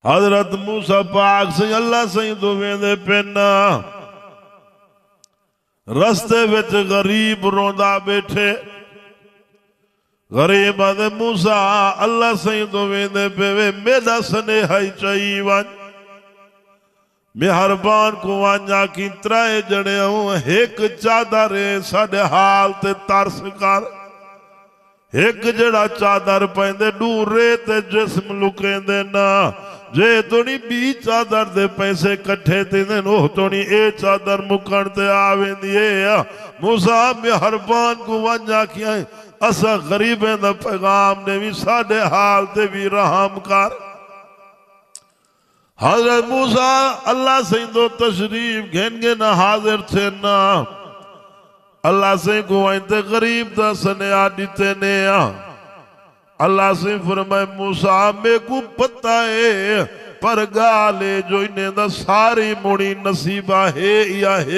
हजरत मूसा पाक से अल्लाह सही तो वेंदे पेना रस्ते विच गरीब रोंदा बैठे। गरीब आदे मूसा अल्लाह सही तो वेंदे पे वे मेरा स्नेहा ही चई वन मेहरबान को वांजा की त्राए जड़े एक चादर साडे हाल ते तरस कर। एक जड़ा चादर पैंदे डूरे ते जिस्म लुकेंदे ना जे तोनी बी चादर दे पैसे कट्ठे थींदे ओह तोनी ए चादर मुकण ते आवेंदी है। मूसा मेहरबान को वांजा किया असा गरीबें दा पैगाम ने भी साडे हाल ते भी रहम कर। हजरत मूसा अल्लाह से दो तशरीफ घेनगे ना हाजिर थे ना अल्लाह से गुआते गरीब दा सनेहा दिते ने अल्लाह से फरमाए मूसा मेरे को पता है पर गाले जो इन्हें दा सारी मुड़ी नसीबा है या है।